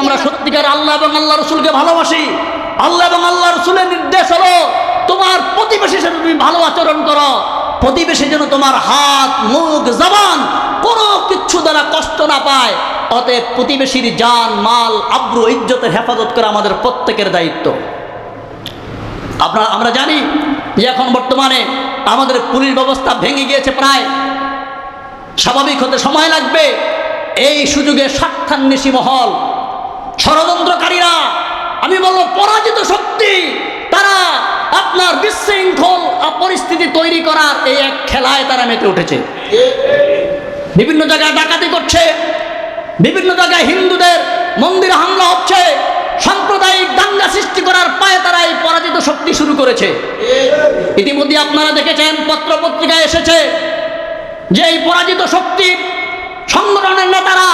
আমরা সত্যিকার আল্লাহ এবং আল্লাহ রসুলকে ভালোবাসি, আল্লাহ এবং আল্লাহ রসুলের নির্দেশ হলো তোমার প্রতিবেশীর সাথে তুমি ভালো আচরণ করো, প্রতিবেশী যেন তোমার হাত, মুখ, জবান কোনো কিচ্ছু দ্বারা কষ্ট না পায়। অতএব প্রতিবেশীর জান, মাল, আব্রু, ইজ্জতের হেফাজত করা আমাদের প্রত্যেকের দায়িত্ব। আমরা জানি যে এখন বর্তমানে আমাদের পুলিশ ব্যবস্থা ভেঙে গিয়েছে, প্রায় স্বাভাবিক হতে সময় লাগবে। এই সুযোগে স্বার্থান্বেষী মহল, ষড়যন্ত্রকারীরা, আমি বলবো পরাজিত শক্তি, তারা আপনার বিশৃঙ্খল পরিস্থিতি তৈরি করার এই এক খেলায় তারা মেতে উঠেছে। বিভিন্ন জায়গায় ডাকাতি করছে, বিভিন্ন জায়গায় হিন্দুদের মন্দিরে হামলা হচ্ছে, সাম্প্রদায়িক দাঙ্গা সৃষ্টি করার পায়ে তারা এই পরাজিত শক্তি শুরু করেছে। ইতিমধ্যে আপনারা দেখেছেন, পত্র পত্রিকায় এসেছে যে এই পরাজিত শক্তি সংগঠনের নেতারা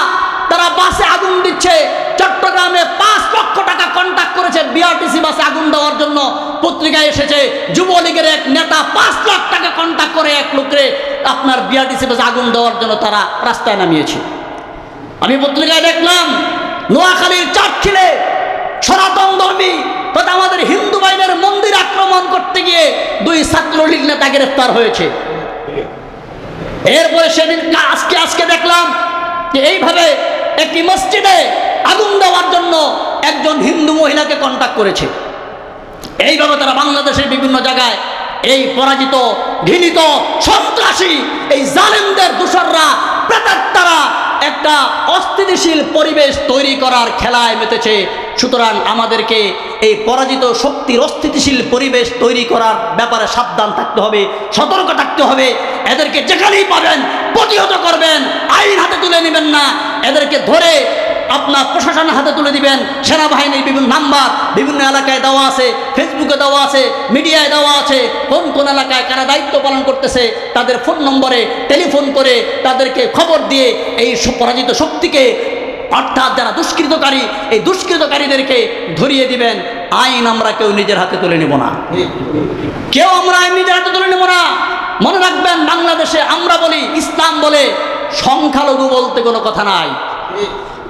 তারা বাসে আগুন দিচ্ছে। চট্টগ্রামে 5 লক্ষ টাকা কন্ট্যাক্ট করেছে বিআরটিসি বাসে আগুন দেওয়ার জন্য, পত্রিকায় এসেছে। যুবলীগের এক নেতা 5 লাখ টাকা কন্ট্যাক্ট করে এক লোকরে আপনার বিআরটিসি বাসে আগুন দেওয়ার জন্য তারা রাস্তায় নামিয়েছে। আমি পত্রিকায় দেখলাম নোয়াখালীর চাটখিলে সনাতন ধর্মী তথা আমাদের হিন্দু ভাইদের মন্দির আক্রমণ করতে গিয়ে 2 ছাত্রলীগ নেতা গ্রেফতার হয়েছে। এরপরে সেদিন আজকে দেখলাম যে এইভাবে একটি মসজিদে আগুন দেওয়ার জন্য একজন হিন্দু মহিলাকে কন্ট্যাক্ট করেছে। এইভাবে তারা বাংলাদেশের বিভিন্ন জায়গায় এই পরাজিত, ঘৃণিত, সন্ত্রাসী এই জালেমদের দোসররা, প্রেতাত্মারা একটা অস্থিতিশীল পরিবেশ তৈরি করার খেলায় মেতেছে। সুতরাং আমাদেরকে এই পরাজিত শক্তির অস্থিতিশীল পরিবেশ তৈরি করার ব্যাপারে সাবধান থাকতে হবে, সতর্ক থাকতে হবে। এদেরকে যেখানেই পাবেন প্রতিহত করবেন, আইন হাতে তুলে নেবেন না, এদেরকে ধরে আপনার প্রশাসনের হাতে তুলে দিবেন। সেনাবাহিনীর বিভিন্ন নাম্বার বিভিন্ন এলাকায় দেওয়া আছে, ফেসবুকে দেওয়া আছে, মিডিয়ায় দেওয়া আছে, কোন কোন এলাকায় কারা দায়িত্ব পালন করতেছে তাদের ফোন নম্বরে টেলিফোন করে তাদেরকে খবর দিয়ে এই পরাজিত শক্তিকে, অর্থাৎ যারা দুষ্কৃতকারী, এই দুষ্কৃতকারীদেরকে ধরিয়ে দিবেন। আইন আমরা কেউ নিজের হাতে তুলে নেব না, কেউ আমরা আইন নিজের হাতে তুলে নেব না। মনে রাখবেন, বাংলাদেশে আমরা বলি, ইসলাম বলে সংখ্যালঘু বলতে কোনো কথা নাই।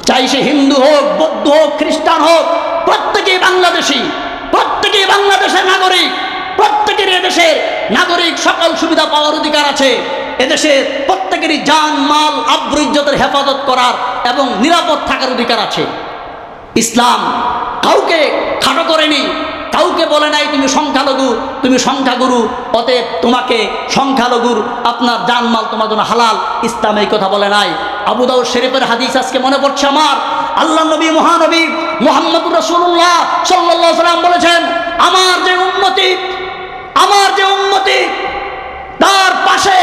চাই সে হিন্দু হোক, বৌদ্ধ হোক, খ্রিস্টান হোক, প্রত্যেকেই বাংলাদেশী, প্রত্যেকেই বাংলাদেশের নাগরিক, প্রত্যেকের এদেশের নাগরিক, সকল সুবিধা পাওয়ার অধিকার আছে। এদেশে প্রত্যেকেরই জান, মাল, আব্রু, ইজ্জতের হেফাজত করার এবং নিরাপদ থাকার অধিকার আছে। ইসলাম কাউকে খাটো করেনি, কাউকে বলে নাই তুমি সংখ্যালঘু, তুমি সংখ্যাগুরু, অতএব তোমাকে সংখ্যালঘুর আপনার জানমাল তোমার জন্য হালাল। ইসলাম এই কথা বলে নাই। আবু দাউদ শরীফের হাদিস আজকে মনে পড়ছে আমার, আল্লাহ নবী, মহানবী মুহাম্মদুর রাসূলুল্লাহ সাল্লাল্লাহু আলাইহি ওয়াসাল্লাম বলেছেন, আমার যে উম্মতি তার পাশে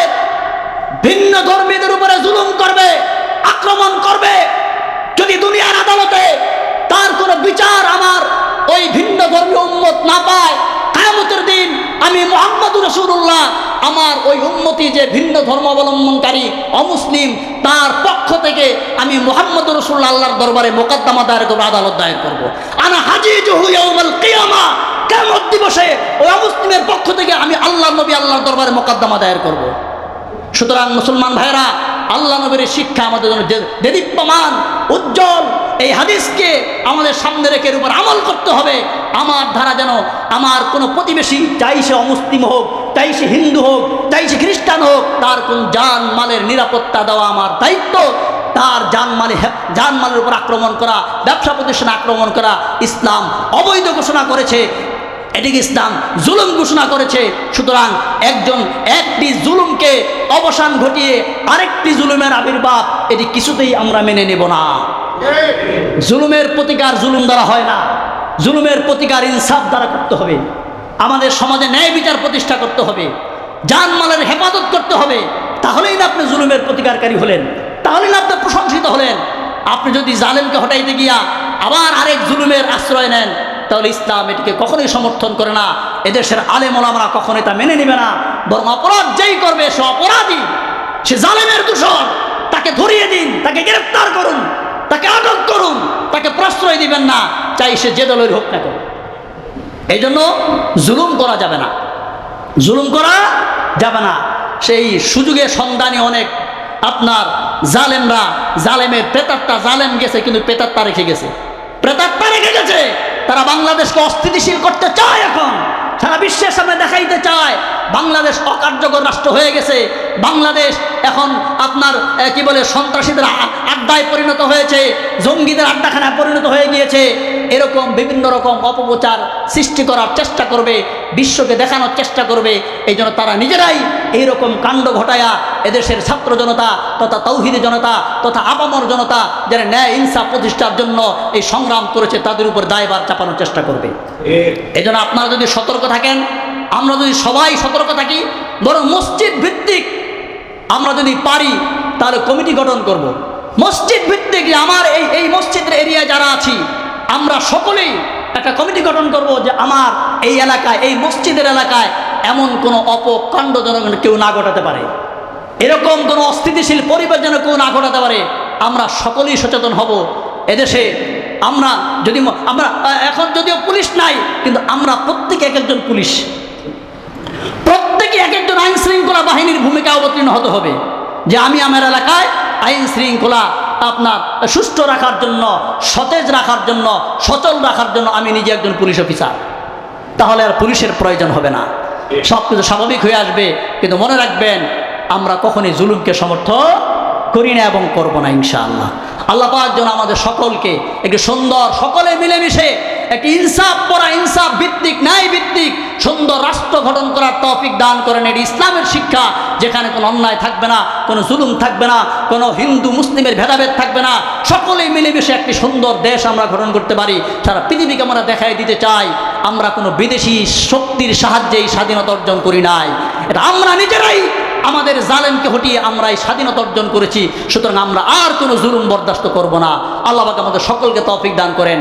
ভিন্ন ধর্মীদের উপরে জুলুম করবে, আক্রমণ করবে, যদি দুনিয়ার আদালতে তার কোনো বিচার আমার ওই ভিন্ন ধর্মীয় উম্মত না পায়, কিয়ামতের দিন আমি মুহাম্মদুর রাসূলুল্লাহ আমার ওই উম্মতি যে ভিন্ন ধর্ম অবলম্বনকারী অমুসলিম, তার পক্ষ থেকে আমি মুহাম্মদুর রাসূলুল্লাহ আল্লাহর দরবারে মোকদ্দমা দায়ের করব, আদালত দায়ের করব। আনা হাজিজুহু ইয়াউমাল কিয়ামা, কিয়ামত দিবসে ওই অমুসলিমের পক্ষ থেকে আমি আল্লাহর নবী আল্লাহর দরবারে মোকদ্দমা দায়ের করব। সুতরাং মুসলমান ভাইরা, আল্লাহ নবীর শিক্ষা আমাদের জন্য দেদীপ্যমান, উজ্জ্বল। এই হাদিসকে আমাদের সামনে রেখে এর উপর আমল করতে হবে। আমার ধারা যেন আমার কোনো প্রতিবেশী, চাই সে অমুসলিম হোক, চাই সে হিন্দু হোক, চাই সে খ্রিস্টান হোক, তার কোন জান মালের নিরাপত্তা দেওয়া আমার দায়িত্ব। তার জানমালের উপর আক্রমণ করা, ব্যবসা প্রতিষ্ঠানে আক্রমণ করা ইসলাম অবৈধ ঘোষণা করেছে, এটিকে ইসলাম জুলুম ঘোষণা করেছে। সুতরাং একটি জুলুমকে অবসান ঘটিয়ে আরেকটি জুলুমের আবির্ভাব, এটি কিছুতেই আমরা মেনে নেব না। জুলুমের প্রতিকার জুলুম দ্বারা হয় না, জুলুমের প্রতিকার ইনসাফ দ্বারা করতে হবে। আমাদের সমাজে ন্যায় বিচার প্রতিষ্ঠা করতে হবে, জানমালের হেফাজত করতে হবে। তাহলেই না আপনি জুলুমের প্রতিকারকারী হলেন, তাহলেই না আপনি প্রশংসিত হলেন। আপনি যদি জালেমকে হটাইতে গিয়া আবার আরেক জুলুমের আশ্রয় নেন, তাহলে ইসলাম এটিকে কখনোই সমর্থন করে না। এদেশের আলেম ওলামারা কখনোই তা মেনে নেবে না। বরং অপরাধ যেই করবে সে অপরাধী, সে জালেমের দূষণ, তাকে ধরিয়ে দিন, তাকে গ্রেফতার করুন, তাকে আটক করুন, তাকে প্রশ্রয় দিবেন না, চাই সে যে দলের হোক না কেন। এই জন্য জুলুম করা যাবে না, জুলুম করা যাবে না। সেই সুযোগে সন্ধানী অনেক আপনার জালেমরা, জালেমের প্রেতাত্মা, জালেম গেছে কিন্তু প্রেতাত্মা রেখে গেছে। তারা বাংলাদেশকে অস্থিতিশীল করতে চায়, এখন সারা বিশ্বের সামনে দেখাইতে চায় বাংলাদেশ অকার্যকর রাষ্ট্র হয়ে গেছে, বাংলাদেশ এখন আপনার কি বলে সন্ত্রাসীদের আড্ডায় পরিণত হয়েছে, জঙ্গিদের আড্ডাখানায় পরিণত হয়ে গিয়েছে। এরকম বিভিন্ন রকম অপপ্রচার সৃষ্টি করার চেষ্টা করবে, বিশ্বকে দেখানোর চেষ্টা করবে। এই জন্য তারা নিজেরাই এইরকম কাণ্ড ঘটায়া এদেশের ছাত্র জনতা তথা তৌহিদি জনতা তথা আপামর জনতা যারা ন্যায় ইনসাফ প্রতিষ্ঠার জন্য এই সংগ্রাম করেছে তাদের উপর দায়ভার চাপানোর চেষ্টা করবে। এই জন্য আপনারা যদি সতর্ক থাকেন, আমরা যদি সবাই সতর্ক থাকি, বরং মসজিদ ভিত্তিক আমরা যদি পারি তাহলে কমিটি গঠন করব। মসজিদ ভিত্তিক আমার এই মসজিদের এরিয়া যারা আছি আমরা সকলেই একটা কমিটি গঠন করব যে আমার এই এলাকায়, এই মসজিদের এলাকায় এমন কোনো অপকাণ্ড যেন কেউ না ঘটাতে পারে, এরকম কোনো অস্থিতিশীল পরিবেশ যেন কেউ না ঘটাতে পারে। আমরা সকলেই সচেতন হব। এদেশে আমরা এখন যদিও পুলিশ নাই, কিন্তু আমরা প্রত্যেকে এক একজন পুলিশ, প্রত্যেকে এক একজন আইন শৃঙ্খলা বাহিনীর ভূমিকা অবতীর্ণ হতে হবে যে আমি আমার এলাকায় আইন শৃঙ্খলা আপনার সুষ্ঠু রাখার জন্য, সতেজ রাখার জন্য, সচল রাখার জন্য আমি নিজে একজন পুলিশ অফিসার। তাহলে আর পুলিশের প্রয়োজন হবে না, সব কিছু স্বাভাবিক হয়ে আসবে। কিন্তু মনে রাখবেন, আমরা কখনই জুলুমকে সমর্থন করি না এবং করব না ইনশাআল্লাহ। আল্লাহ পাক যেন আমাদের সকলকে একটি সুন্দর, সকলে মিলেমিশে একটি ইনসাফ পরা, ইনসাফ ভিত্তিক, ন্যায় ভিত্তিক সুন্দর রাষ্ট্র গঠন করার তৌফিক দান করেন। এটি ইসলামের শিক্ষা, যেখানে কোনো অন্যায় থাকবে না, কোনো জুলুম থাকবে না, কোনো হিন্দু মুসলিমের ভেদাভেদ থাকবে না, সকলেই মিলেমিশে একটি সুন্দর দেশ আমরা গঠন করতে পারি। সারা পৃথিবীকে আমরা দেখাই দিতে চাই আমরা কোনো বিদেশি শক্তির সাহায্যেই স্বাধীনতা অর্জন করি নাই, এটা আমরা নিজেরাই আমাদের জালেমকে হটিয়ে আমরা এই স্বাধীনতা অর্জন করেছি। সুতরাং আমরা আর কোনো জুলুম বরদাস্ত করব না। আল্লাহ পাক আমাদের সকলকে তৌফিক দান করেন।